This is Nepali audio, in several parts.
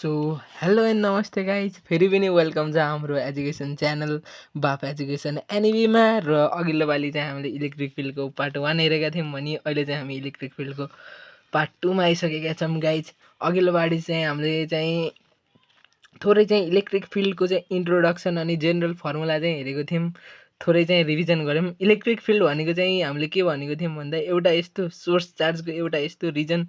सो हेलो एन्ड नमस्ते गाइज, फेरि पनि वेलकम छ हाम्रो एजुकेसन च्यानल बाफ एजुकेसन एनिमीमा। र अघिल्लो पालि चाहिँ हामीले इलेक्ट्रिक फिल्डको पार्ट 1 हेरेका थियौँ भने अहिले चाहिँ हामी इलेक्ट्रिक फिल्डको पार्ट 2 मा आइसकेका छौँ गाइज। अघिल्लो पालि चाहिँ हामीले चाहिँ थोरै चाहिँ इलेक्ट्रिक फिल्डको चाहिँ इन्ट्रोडक्सन अनि जेनरल फर्मुला चाहिँ हेरेको थियौँ, थोरै चाहिँ रिभिजन गऱ्यौँ। इलेक्ट्रिक फिल्ड भनेको चाहिँ हामीले के भनेको थियौँ भन्दा एउटा यस्तो सोर्स चार्जको एउटा यस्तो रिजन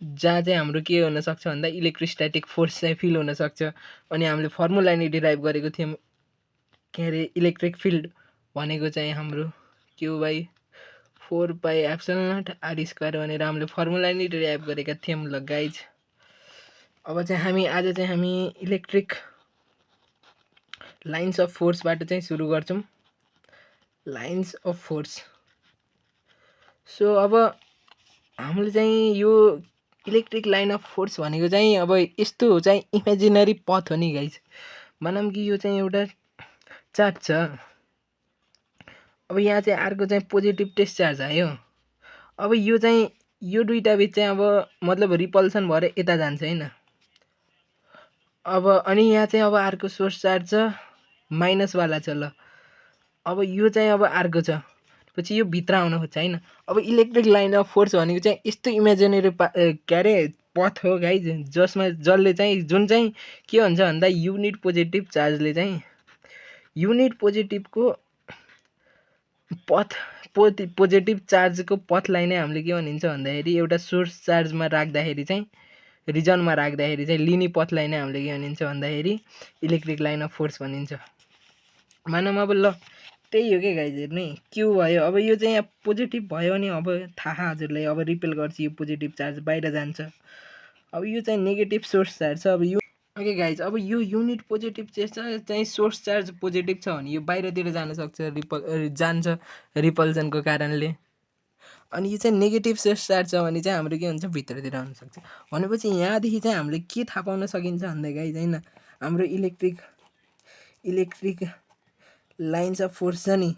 जहाँ चाहिँ हाम्रो के हुनसक्छ भन्दा इलेक्ट्रोस्ट्याटिक फोर्स चाहिँ फिल हुनसक्छ। अनि हामीले फर्मुला नै डिराइभ गरेको थियौँ, के अरे इलेक्ट्रिक फिल्ड भनेको चाहिँ हाम्रो Q/4πε0 r² भनेर हामीले फर्मुला नै डिराइभ गरेका थियौँ। ल गाइज, अब चाहिँ हामी इलेक्ट्रिक लाइन्स अफ फोर्सबाट चाहिँ सुरु गर्छौँ। Lines of force. सो अब हामीले चाहिँ यो इलेक्ट्रिक लाइन अफ फोर्स भनेको चाहिँ अब यस्तो चाहिँ इमेजिनरी पथ हो नि गाइज। भनौँ कि यो चाहिँ एउटा चार्ज छ। अब यहाँ चाहिँ अर्को चाहिँ पोजिटिभ टेस्ट चार्ज आयो। अब यो चाहिँ यो दुईटा बिच चाहिँ अब मतलब रिपल्सन भएर यता जान्छ हैन। अब अनि यहाँ चाहिँ अब अर्को सोर्स चार्ज छ, माइनसवाला छ। ल अब यो चाहिँ अब अर्को छ, पछि यो भित्र आउन खोज्छ हैन। अब इलेक्ट्रिक लाइन अफ फोर्स भनेको चाहिँ यस्तो इमेजिनरी के अरे पथ हो गाइज, जसले चाहिँ जुन चाहिँ के हुन्छ भन्दा युनिट पोजिटिभ चार्जले चाहिँ युनिट पोजिटिभको पथ पोजिटिभ चार्जको पथलाई नै हामीले के भनिन्छ भन्दाखेरि एउटा सोर्स चार्जमा राख्दाखेरि चाहिँ रिजनमा राख्दाखेरि चाहिँ लिने पथलाई नै हामीले के भनिन्छ भन्दाखेरि इलेक्ट्रिक लाइन अफ फोर्स भनिन्छ। मानौँ अब ल त्यही हो क्या गाइज, हेर्नु क्यू भयो। अब यो चाहिँ यहाँ पोजिटिभ भयो भने अब थाहा हजुरलाई, अब रिपेल गर्छ यो पोजिटिभ चार्ज बाहिर जान्छ। अब यो चाहिँ नेगेटिभ सोर्स चार्ज छ। अब यो ओके गाइज, अब यो युनिट पोजिटिभ चाहिँ सोर्स चार्ज पोजिटिभ छ भने यो बाहिरतिर जान सक्छ, जान्छ रिपल्सनको कारणले। अनि यो चाहिँ नेगेटिभ सोर्स चार्ज छ भने चाहिँ हाम्रो के हुन्छ, भित्रतिर आउन सक्छ। भनेपछि यहाँदेखि चाहिँ हामीले के थाहा पाउन सकिन्छ भन्दा गाइज हैन, हाम्रो इलेक्ट्रिक लाइन्स अफ फोर्स छ नि,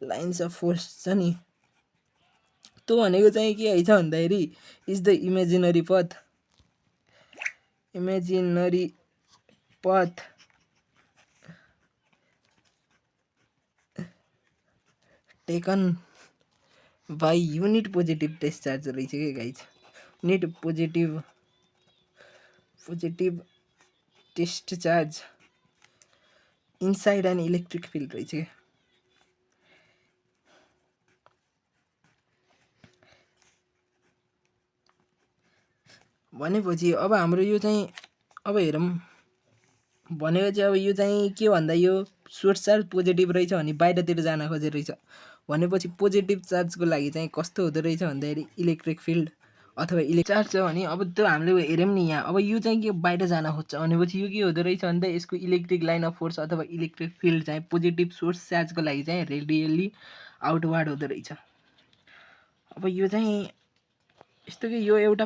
लाइन्स अफ फोर्स छ नि, त्यो भनेको चाहिँ के हैछ भन्दाखेरि is the imaginary path taken by unit positive test charge रहेछ क्या guys. Unit positive test charge inside an electric field रहेछ क्या। भनेपछि अब हाम्रो यो चाहिँ अब हेरौँ, भनेपछि अब यो चाहिँ के भन्दा यो सोर्स चार्ज पोजिटिभ रहेछ भने बाहिरतिर जान खोजेर रहेछ। भनेपछि पोजिटिभ चार्जको लागि चाहिँ कस्तो हुँदो रहेछ भन्दाखेरि इलेक्ट्रिक फिल्ड अथवा इलेक्ट्रिक चार्ज छ भने अब त्यो हामीले हेऱ्यौँ नि यहाँ। अब यो चाहिँ के बाहिर जान खोज्छ भनेपछि यो के हुँदो रहेछ भन्दा यसको इलेक्ट्रिक लाइन अफ फोर्स अथवा इलेक्ट्रिक फिल्ड चाहिँ पोजिटिभ सोर्स चार्जको लागि चाहिँ रेडियली आउटवार्ड हुँदो रहेछ। अब यो चाहिँ यस्तो कि यो एउटा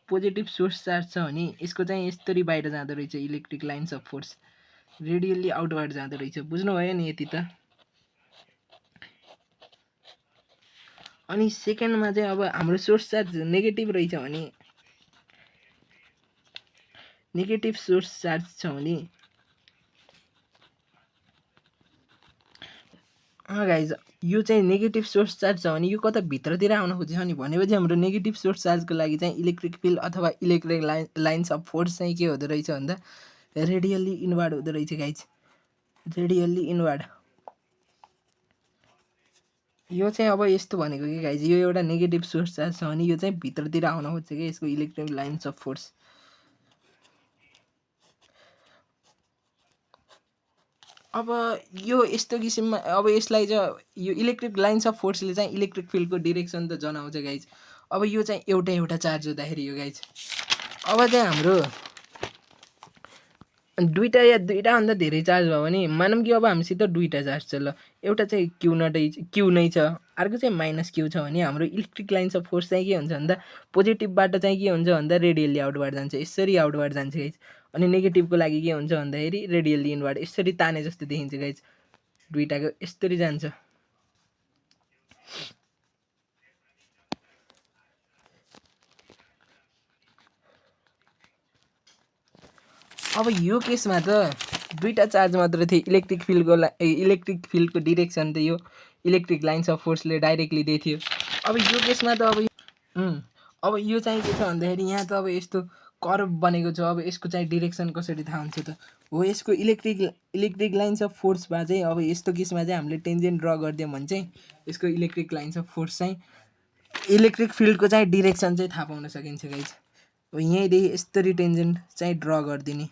पोजिटिभ सोर्स चार्ज छ भने यसको चाहिँ यस्तरी बाहिर जाँदो रहेछ electric lines of force, radially outward जाँदो रहेछ। बुझ्नुभयो नि यति त। अनि सेकेन्डमा चाहिँ अब हाम्रो सोर्स चार्ज नेगेटिभ रहेछ भने, नेगेटिभ सोर्स चार्ज छ भने गाइज यो चाहिँ नेगेटिभ सोर्स चार्ज छ भने यो कता भित्रतिर आउन खोज्छ नि। भनेपछि हाम्रो नेगेटिभ सोर्स चार्जको लागि चाहिँ इलेक्ट्रिक फिल्ड अथवा इलेक्ट्रिक लाइन्स अफ फोर्स चाहिँ के हुँदो रहेछ भन्दा रेडियली इनवार्ड हुँदो रहेछ गाइज, रेडियली इनवार्ड। यो चाहिँ अब यस्तो भनेको कि गाइज यो एउटा नेगेटिभ सोर्स चार्ज छ भने यो चाहिँ भित्रतिर आउन खोज्छ कि यसको इलेक्ट्रिक लाइन्स अफ फोर्स। अब यो यस्तो किसिममा अब यसलाई चाहिँ यो इलेक्ट्रिक लाइन्स अफ फोर्सले चाहिँ इलेक्ट्रिक फिल्डको डिरेक्सन त जनाउँछ गाइज। अब यो चाहिँ एउटा चार्ज हुँदाखेरि यो गाइज अब चाहिँ हाम्रो दुईवटा या दुईवटाभन्दा धेरै चार्ज भयो भने मानौँ कि अब हामीसित दुईवटा चार्ज छ। ल एउटा चाहिँ क्यू नै छ, अर्को चाहिँ माइनस क्यू छ भने हाम्रो इलेक्ट्रिक लाइन्स अफ फोर्स चाहिँ के हुन्छ भन्दा पोजिटिभबाट चाहिँ के हुन्छ भन्दा रेडियली आउटवार्ड जान्छ, यसरी आउटवार्ड जान्छ गाइज। अनि नेगेटिभको लागि के हुन्छ भन्दाखेरि रेडियली इनवार्ड, यसरी ताने जस्तो देखिन्छ गाइज, दुईवटाको यसरी जान्छ। अब यो केसमा त दुईटा चार्ज मात्र थियो। इलेक्ट्रिक फिल्डको डिरेक्सन त यो इलेक्ट्रिक लाइन्स अफ फोर्सले डाइरेक्टली दिएको थियो। अब यो केसमा त अब यो चाहिँ के छ भन्दाखेरि यहाँ त अब यस्तो कर्भ बनेको छ। अब यसको चाहिँ डिरेक्सन कसरी थाहा हुन्छ त? हो, यसको इलेक्ट्रिक लाइन्स अफ फोर्समा चाहिँ अब यस्तो केसमा चाहिँ हामीले टेन्जेन्ट ड्र गरिदियौँ भने चाहिँ यसको इलेक्ट्रिक लाइन्स अफ फोर्स चाहिँ इलेक्ट्रिक फिल्डको चाहिँ डिरेक्सन चाहिँ थाहा पाउन सकिन्छ गाइज। हो, यहीँदेखि यसरी टेन्जेन्ट चाहिँ ड्र गरिदिने।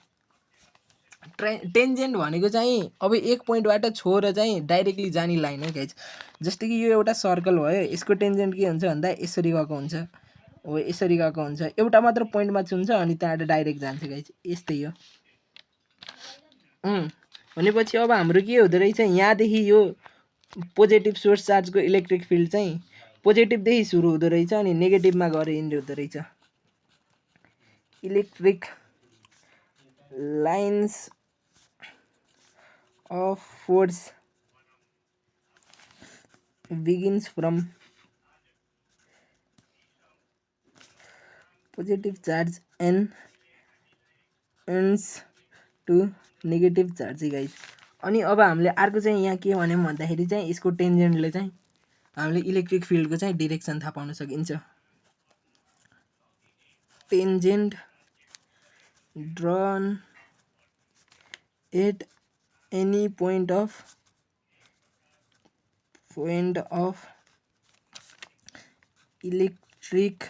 टेन्जेन्ट भनेको चाहिँ अब एक पोइन्टबाट छोएर चाहिँ डाइरेक्टली जाने लाइन हो गाइज। जस्तै कि यो एउटा सर्कल भयो, यसको टेन्जेन्ट के हुन्छ भन्दा यसरी गएको हुन्छ। हो, यसरी गएको हुन्छ, एउटा मात्र पोइन्टमा छुन्छ अनि त्यहाँबाट डाइरेक्ट जान्छ गाइज। यस्तै हो। भनेपछि अब हाम्रो के हुँदो रहेछ, यहाँदेखि यो पोजिटिभ सोर्स चार्जको इलेक्ट्रिक फिल्ड चाहिँ पोजिटिभदेखि सुरु हुँदो रहेछ अनि नेगेटिभमा गएर इन्ड हुँदो रहेछ। Electric lines of force begins from positive charge and ends to negative charge guys। अनि अब हामीले अर्को चाहिँ यहाँ के भन्यौँ भन्दाखेरि चाहिँ यसको टेन्जेन्टले चाहिँ हामीले इलेक्ट्रिक फिल्डको चाहिँ डिरेक्सन थाहा पाउन सकिन्छ। Tangent drawn at any point of electric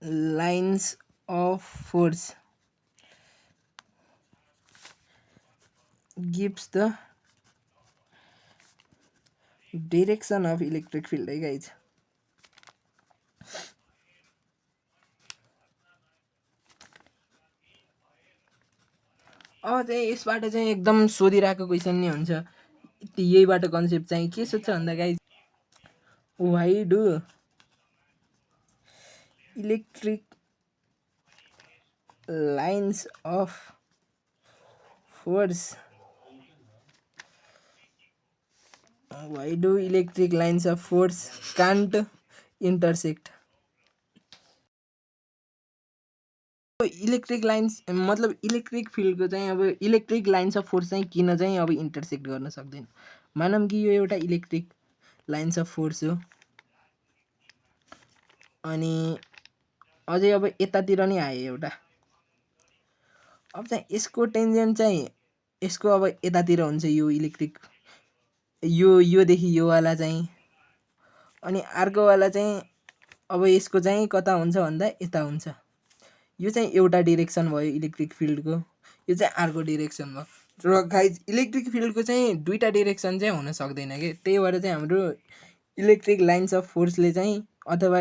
lines of force gives the direction of electric field है guys। अब चाहिँ यसबाट चाहिँ एकदम सोधिरहेको क्वेसन नै हुन्छ। यहीबाट कन्सेप्ट चाहिँ के सोध्छ भन्दा guys, why do electric lines of force can't intersect. Electric lines मतलब इलेक्ट्रिक फिल्डको चाहिँ अब इलेक्ट्रिक लाइन्स अफ फोर्स चाहिँ किन चाहिँ अब इन्टरसेक्ट गर्न सक्दैन। मानौँ कि यो एउटा इलेक्ट्रिक लाइन्स अफ फोर्स हो अनि अझै अब यतातिर नै आयो एउटा। अब चाहिँ यसको टेन्जेन्ट चाहिँ यसको अब यतातिर हुन्छ, यो इलेक्ट्रिक योदेखि योवाला चाहिँ, अनि अर्कोवाला चाहिँ अब यसको चाहिँ कता हुन्छ भन्दा यता हुन्छ। यो चाहिँ एउटा डिरेक्सन भयो इलेक्ट्रिक फिल्डको, यो चाहिँ अर्को डिरेक्सन भयो। र गाइज इलेक्ट्रिक फिल्डको चाहिँ दुईटा डिरेक्सन चाहिँ हुन सक्दैन कि, त्यही भएर चाहिँ हाम्रो इलेक्ट्रिक लाइन्स अफ फोर्सले चाहिँ अथवा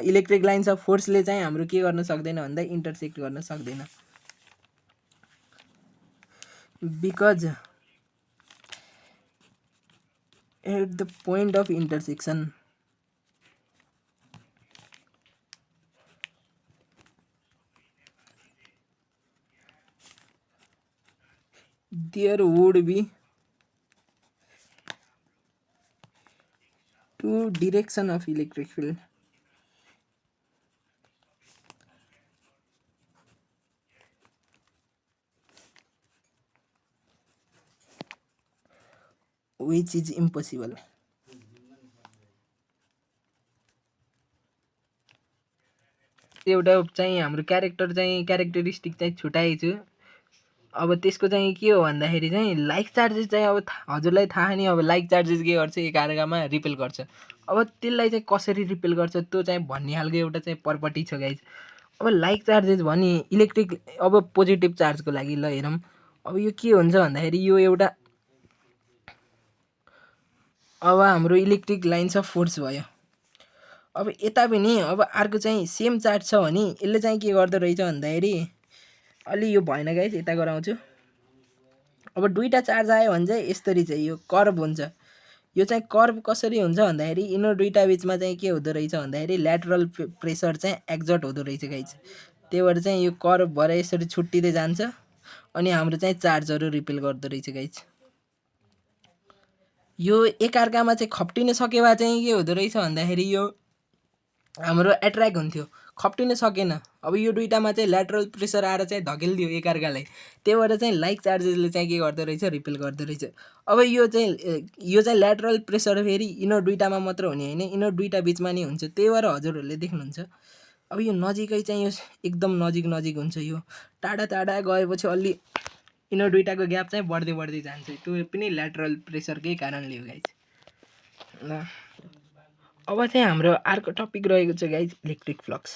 इलेक्ट्रिक लाइन्स अफ फोर्सले चाहिँ हाम्रो के गर्न सक्दैन भन्दा इन्टरसेक्ट गर्न सक्दैन। Because at the point of intersection there would be two direction of electric field which is impossible। एउटा चाहिँ हाम्रो क्यारेक्टरिस्टिक चाहिँ छुट्याएको छु। अब त्यसको चाहिँ के हो भन्दाखेरि चाहिँ लाइक चार्जेस चाहिँ अब हजुरलाई थाहा नि, अब लाइक चार्जेस के गर्छ, एकअर्कामा रिपेल गर्छ। अब त्यसलाई चाहिँ कसरी रिपेल गर्छ त्यो चाहिँ भन्ने खालको एउटा चाहिँ प्रपर्टी छ गाइज। अब लाइक चार्जेस भने इलेक्ट्रिक अब पोजिटिभ चार्जको लागि ल हेरौँ। अब यो के हुन्छ भन्दाखेरि यो एउटा अब हाम्रो इलेक्ट्रिक लाइन्स अफ फोर्स भयो। अब यता पनि अब अर्को चाहिँ सेम चार्ज छ भने यसले चाहिँ के गर्दो रहेछ भन्दाखेरि अलि यो भएन गाइज, यता गराउँछु। अब दुईटा चार्ज आयो भने चाहिँ यसरी चाहिँ यो कर्भ हुन्छ। यो चाहिँ कर्भ कसरी हुन्छ भन्दाखेरि यिनीहरू दुईटा बिचमा चाहिँ के हुँदो रहेछ भन्दाखेरि ल्याटरल प्रेसर चाहिँ एक्जर्ट हुँदो रहेछ गाइज। त्यही भएर चाहिँ यो कर्भ भएर यसरी छुट्टिँदै जान्छ अनि हाम्रो चाहिँ चार्जहरू रिपेल गर्दो रहेछ गाइज। यो एकअर्कामा चाहिँ खप्टिन सकेवा चाहिँ के हुँदो रहेछ भन्दाखेरि यो हाम्रो एट्र्याक्ट हुन्थ्यो। खप्टिन सकेन। अब यो दुइटामा चाहिँ ल्याटरल प्रेसर आएर चाहिँ धकेलिदियो एकअर्कालाई, त्यही भएर चाहिँ लाइक चार्जेसले चाहिँ के गर्दो रहेछ, रिपेल गर्दो रहेछ। अब यो चाहिँ ल्याटरल प्रेसर फेरि यिनीहरू दुइटामा मात्र हुने होइन, यिनीहरू दुइटा बिचमा नि हुन्छ, त्यही भएर हजुरहरूले देख्नुहुन्छ अब यो नजिकै चाहिँ यो एकदम नजिक हुन्छ। यो टाढा टाढा गएपछि अलि यिनीहरू दुइटाको ग्याप चाहिँ बढ्दै बढ्दै जान्छ, त्यो पनि ल्याटरल प्रेसरकै कारणले हो गाइज। ल अब चाहिँ हाम्रो अर्को टपिक रहेको छ गाइज, इलेक्ट्रिक फ्लक्स।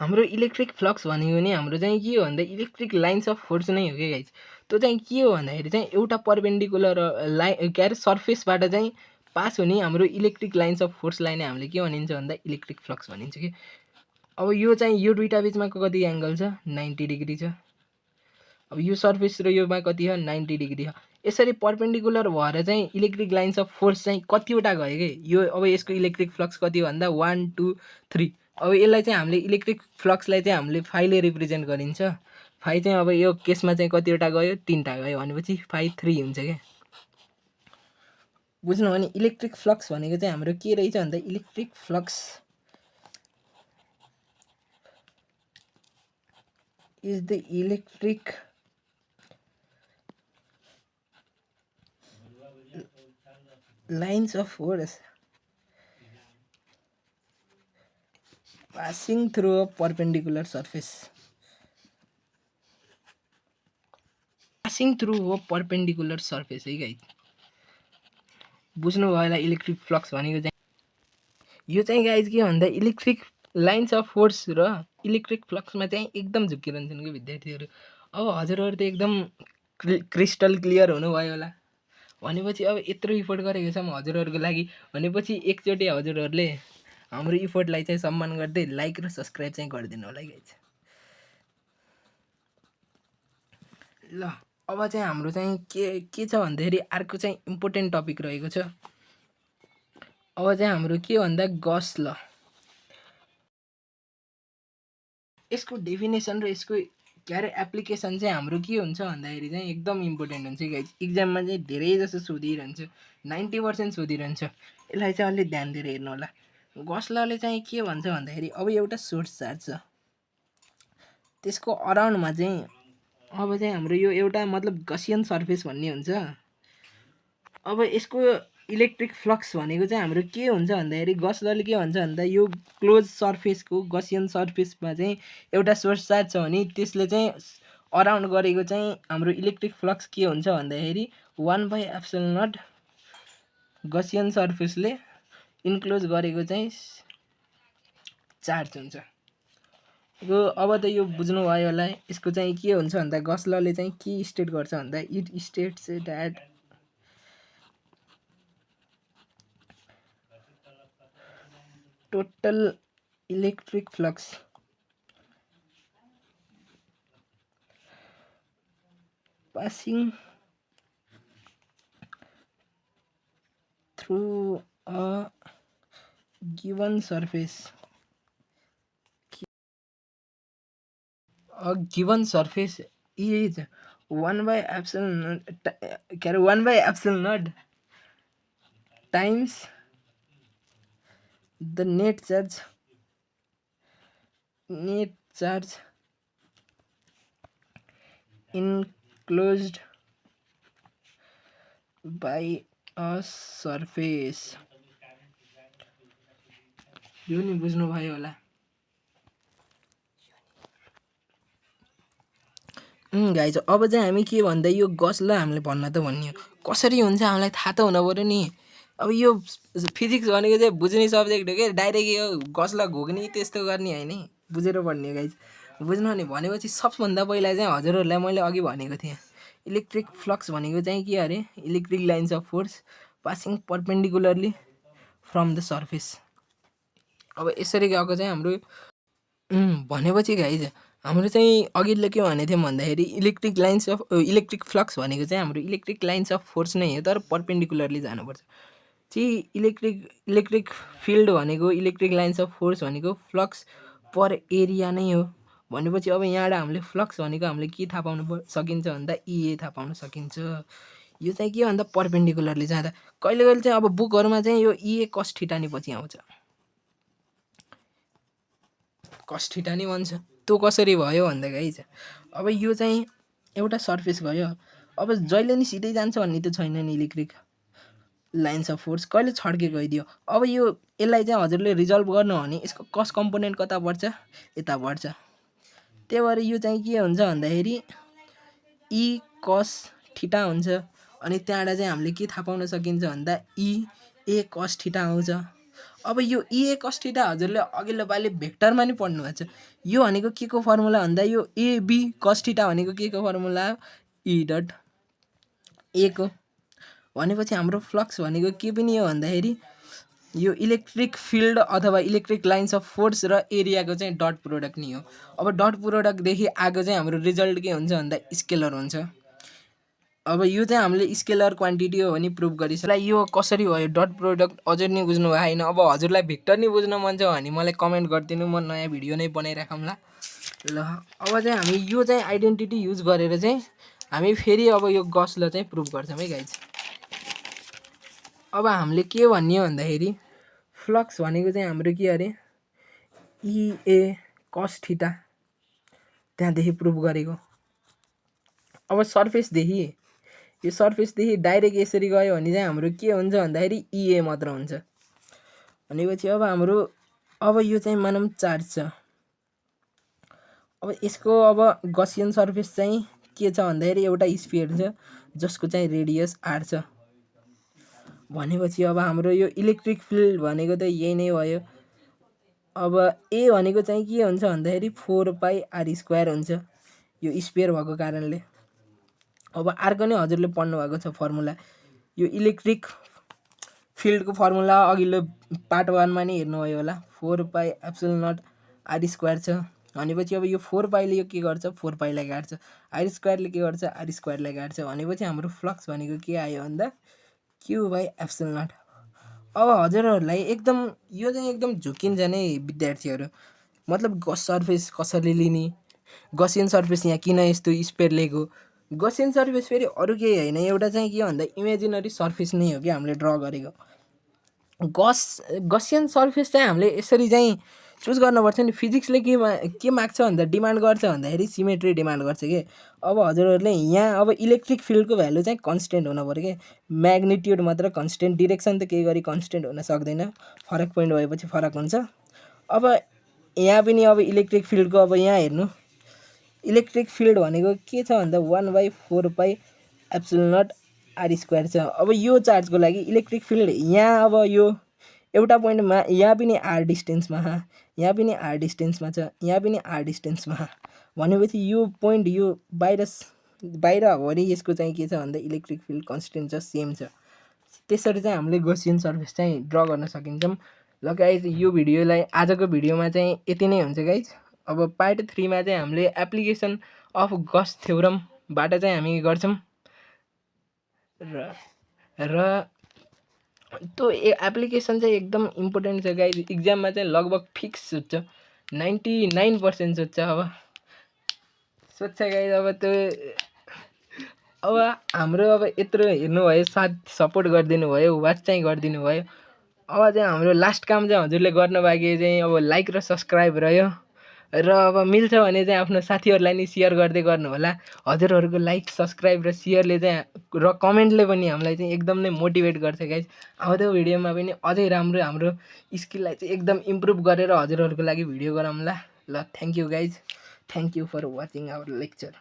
हाम्रो इलेक्ट्रिक फ्लक्स भनेको नि हाम्रो चाहिँ के हो भन्दा इलेक्ट्रिक लाइन्स अफ फोर्स नै हो क्या गाइज। त्यो चाहिँ के हो भन्दाखेरि चाहिँ एउटा पर्पेन्डिकुलर के अरे सर्फेसबाट चाहिँ पास हुने हाम्रो इलेक्ट्रिक लाइन्स अफ फोर्सलाई नै हामीले के भनिन्छ भन्दा इलेक्ट्रिक फ्लक्स भनिन्छ कि। अब यो चाहिँ यो दुइटा बिचमा कति एङ्गल छ, 90 डिग्री छ। अब यो सर्फेस र योमा कति छ, 90 डिग्री छ। यसरी पर्पेन्डिकुलर भएर चाहिँ इलेक्ट्रिक लाइन्स अफ फोर्स चाहिँ कतिवटा गयो कि यो। अब यसको इलेक्ट्रिक फ्लक्स कति हो भन्दा 1 2 3। अब यसलाई चाहिँ हामीले इलेक्ट्रिक फ्लक्सलाई चाहिँ हामीले फाइले रिप्रेजेन्ट गरिन्छ। फाइ चाहिँ अब यो केसमा चाहिँ कतिवटा गयो, 3टा गयो भनेपछि फाइ 3 हुन्छ क्या। बुझ्नु भने इलेक्ट्रिक फ्लक्स भनेको चाहिँ हाम्रो के रहेछ भन्दा electric flux is the electric lines of force passing through a perpendicular surface. Passing through a perpendicular surface है गाइज। बुझ्नु भयो होला इलेक्ट्रिक फ्लक्स भनेको चाहिँ यो चाहिँ गाइज के भन्दा इलेक्ट्रिक लाइन्स अफ फोर्स र इलेक्ट्रिक फ्लक्समा चाहिँ एकदम झुक्किरहन्छन् कि विद्यार्थीहरू। अब हजुरहरू त एकदम क्रिस्टल क्लियर हुनुभयो होला। भनेपछि अब यत्रो इफोर्ट गरेको छौँ हजुरहरूको लागि, भनेपछि एकचोटि हजुरहरूले हाम्रो इफोर्टलाई चाहिँ सम्मान गर्दै लाइक र सब्सक्राइब चाहिँ गरिदिनु होला गाइज। ल अब चाहिँ हाम्रो चाहिँ के छ भन्दाखेरि अर्को चाहिँ इम्पोर्टेन्ट टपिक रहेको छ। अब चाहिँ हाम्रो के भन्दा गस ल, यसको डेफिनेसन र यसको के अरे एप्लिकेसन चाहिँ हाम्रो के हुन्छ भन्दाखेरि चाहिँ एकदम इम्पोर्टेन्ट हुन्छ गाइज। इक्जाममा चाहिँ धेरै जस्तो सोधिरहन्छ, 90% सोधिरहन्छ। यसलाई चाहिँ अलि ध्यान दिएर हेर्नु होला। गस लले चाहिँ के भन्छ भन्दाखेरि अब एउटा सोर्स चार्ज छ, त्यसको अराउन्डमा चाहिँ अब चाहिँ हाम्रो यो एउटा मतलब गसियन सर्फेस भन्ने हुन्छ। अब यसको इलेक्ट्रिक फ्लक्स भनेको चाहिँ हाम्रो के हुन्छ भन्दाखेरि गस लले के भन्छ भन्दा यो क्लोज सर्फेसको गसियन सर्फेसमा चाहिँ एउटा सोर्स चार्ज छ भने त्यसले चाहिँ अराउन्ड गरेको चाहिँ हाम्रो इलेक्ट्रिक फ्लक्स के हुन्छ भन्दाखेरि 1/ε0 गसियन सर्फेसले इन्क्लोज गरेको चाहिँ चार्ज हुन्छ। यो अब त यो बुझ्नु भयो होला। यसको चाहिँ के हुन्छ भन्दा गस लले चाहिँ के स्टेट गर्छ भन्दा it states that total electric flux passing through a given surface is 1/ε0 times the net charge enclosed by a surface। यो नि बुझ्नु भयो होला। गाइज अब चाहिँ हामी के भन्दा यो गसलाई हामीले भन्न त भन्ने हो, कसरी हुन्छ हामीलाई थाहा त हुनु पऱ्यो नि। अब यो फिजिक्स भनेको चाहिँ बुझ्ने सब्जेक्ट हो क्या, डाइरेक्ट यो गसलाई घोक्ने त्यस्तो गर्ने होइन, बुझेर पढ्ने गाइज। बुझ्नु नि भनेपछि सबभन्दा पहिला चाहिँ हजुरहरूलाई मैले अघि भनेको थिएँ इलेक्ट्रिक फ्लक्स भनेको चाहिँ के अरे electric lines of force passing perpendicularly from the surface. अब यसरी गएको चाहिँ हाम्रो भनेपछि गाइज हाम्रो चाहिँ अघिल्लो के भनेको थियौँ भन्दाखेरि इलेक्ट्रिक फ्लक्स भनेको चाहिँ हाम्रो इलेक्ट्रिक लाइन्स अफ फोर्स नै हो, तर पर्पेन्डिकुलरली जानुपर्छ। चाहिँ इलेक्ट्रिक फिल्ड भनेको इलेक्ट्रिक लाइन्स अफ फोर्स भनेको फ्लक्स पर एरिया नै हो। भनेपछि अब यहाँबाट हामीले फ्लक्स भनेको हामीले के थाहा पाउनु सकिन्छ भन्दा इए थाहा पाउन सकिन्छ। यो चाहिँ के भन्दा पर्पेन्डिकुलरली जाँदा कहिले कहिले चाहिँ अब बुकहरूमा चाहिँ यो इए कस थीटा नि पछि आउँछ। कस थीटा नै बन्छ। त्यो कसरी भयो भन्दा गाइज अब यो चाहिँ एउटा सर्फेस भयो। अब जहिले नि सिधै जान्छ भन्ने त छैन नि इलेक्ट्रिक लाइन्स अफ फोर्स, कहिले छड्के गइदियो। अब यो यसलाई चाहिँ हजुरले रिजल्भ गर्नु हो भने यसको कस कम्पोनेन्ट कता बढ्छ, यता बढ्छ। त्यही भएर यो चाहिँ के हुन्छ भन्दाखेरि ई कस थीटा हुन्छ। अनि त्यहाँबाट चाहिँ हामीले के थाहा पाउन सकिन्छ भन्दा ई ए कस थीटा आउँछ। अब यो ई ए कस थीटा हजुरले अघिल्लो पालि भेक्टरमा नि पढ्नु भएको छ। यो भनेको के को फर्मुला भन्दा यो एबी कस थीटा भनेको के को फर्मुला हो, ई डट ए को। भनेपछि हाम्रो फ्लक्स भनेको के पनि हो भन्दाखेरि यो इलेक्ट्रिक फिल्ड अथवा इलेक्ट्रिक लाइन्स अफ फोर्स र एरियाको चाहिँ डट प्रोडक्ट नि हो। अब डट प्रोडक्टदेखि आएको चाहिँ हाम्रो रिजल्ट के हुन्छ भन्दा स्केलर हुन्छ। अब यो चाहिँ हामीले स्केलर क्वान्टिटी हो भने प्रुभ गरिसक्यो। यो कसरी भयो डट प्रोडक्ट अझै नि बुझ्नु भएको छैन। अब हजुरलाई भेक्टर नि बुझ्न मन छ भने मलाई कमेन्ट गरिदिनु, म नयाँ भिडियो नै बनाइराखौँला। ल अब चाहिँ हामी यो चाहिँ आइडेन्टिटी युज गरेर चाहिँ हामी फेरि अब यो गसलाई चाहिँ प्रुभ गर्छौँ है गाइज। अब हामीले के भन्ने हो भन्दाखेरि फ्लक्स भनेको चाहिँ हाम्रो के अरे इए कस थीटा, त्यहाँदेखि प्रुभ गरेको। अब सर्फेसदेखि यो सर्फेसदेखि डाइरेक्ट यसरी गयो भने चाहिँ हाम्रो के हुन्छ भन्दाखेरि इए मात्र हुन्छ। भनेपछि अब हाम्रो अब यो चाहिँ मानौँ चार्ज छ। अब यसको अब गसियन सर्फेस चाहिँ के छ भन्दाखेरि एउटा स्फियर छ जसको चाहिँ रेडियस आर छ। भनेपछि अब हाम्रो यो इलेक्ट्रिक फिल्ड भनेको त यही नै भयो। अब ए भनेको चाहिँ के हुन्छ भन्दाखेरि 4 पाई आर स्क्वायर हुन्छ यो स्फियर भएको कारणले। अब अर्को नै हजुरले पढ्नु भएको छ फर्मुला, यो इलेक्ट्रिक फिल्डको फर्मुला अघिल्लो पार्ट 1 मा नै हेर्नुभयो होला, 4 pi epsilon nought r square छ। भनेपछि अब यो 4 पाईले यो के गर्छ, 4 पाईलाई काट्छ, आर स्क्वायरले के गर्छ, आर स्क्वायरलाई काट्छ। भनेपछि हाम्रो फ्लक्स भनेको के आयो भन्दा क्यू बाई एप्सिलन नट। अब हजुरहरूलाई एकदम यो चाहिँ एकदम झुकिन्छ नै विद्यार्थीहरू, मतलब गस सर्फेस कसरी लिने, गसियन सर्फेस यहाँ किन यस्तो स्पेयर लिएको। गसियन सर्फेस फेरि अरू केही होइन, एउटा चाहिँ के भन्दा इमेजिनरी सर्फेस नै हो कि हामीले ड्र गरेको। गसियन सर्फेस चाहिँ हामीले यसरी चाहिँ चुज गर्नुपर्छ नि। फिजिक्सले के माग्छ भन्दा डिमान्ड गर्छ भन्दाखेरि सिमेट्री डिमान्ड गर्छ कि। अब हजुरहरूले यहाँ अब इलेक्ट्रिक फिल्डको भ्यालु चाहिँ कन्सटेन्ट हुनु पऱ्यो कि, म्याग्निट्युड मात्र कन्सटेन्ट, डिरेक्सन त केही गरी कन्सटेन्ट हुन सक्दैन, फरक पोइन्ट भएपछि फरक हुन्छ। अब यहाँ पनि अब इलेक्ट्रिक फिल्डको अब यहाँ हेर्नु, इलेक्ट्रिक फिल्ड भनेको के छ भन्दा 1/4 pi epsilon nought r square छ। अब यो चार्जको लागि इलेक्ट्रिक फिल्ड यहाँ अब यो एउटा पोइन्टमा यहाँ पनि आर डिस्टेन्समा, यहाँ पनि आर डिस्टेन्समा छ, यहाँ पनि आर डिस्टेन्समा। भनेपछि यो पोइन्ट यो बाहिर हो भने यसको चाहिँ के छ भन्दा इलेक्ट्रिक फिल्ड कन्सटेन्ट छ, सेम छ। त्यसरी चाहिँ हामीले गसियन सर्फेस चाहिँ ड्र गर्न सकिन्छौँ। ल गाइज यो भिडियोलाई आजको भिडियोमा चाहिँ यति नै हुन्छ गाइज। अब पार्ट 3 मा चाहिँ हामीले एप्लिकेसन अफ गस थ्योरमबाट चाहिँ हामी गर्छौँ र त्यो एप्लिकेसन चाहिँ एकदम इम्पोर्टेन्ट छ गाइज। इक्जाममा चाहिँ लगभग फिक्स सोध्छ, 99% सोध्छ। अब सोध्छ गाइज। अब त्यो अब हाम्रो अब यत्रो हेर्नुभयो, साथ सपोर्ट गरिदिनु भयो, वाच चाहिँ गरिदिनु भयो। अब चाहिँ हाम्रो लास्ट काम चाहिँ हजुरले गर्नु बाँकी चाहिँ अब लाइक र सब्सक्राइब रह्यो। र अब मिल्छ भने चाहिँ आफ्नो साथीहरूलाई नि सेयर गर्दै गर्नु होला। हजुरहरूको लाइक सब्सक्राइब र सेयरले चाहिँ र कमेन्टले पनि हामीलाई चाहिँ एकदम नै मोटिभेट गर्छ गाइज। आउँदो भिडियोमा पनि अझै राम्रो हाम्रो स्किललाई चाहिँ एकदम इम्प्रुभ गरेर हजुरहरूको लागि भिडियो गरौँला। ल thank you guys, thank you for watching our lecture.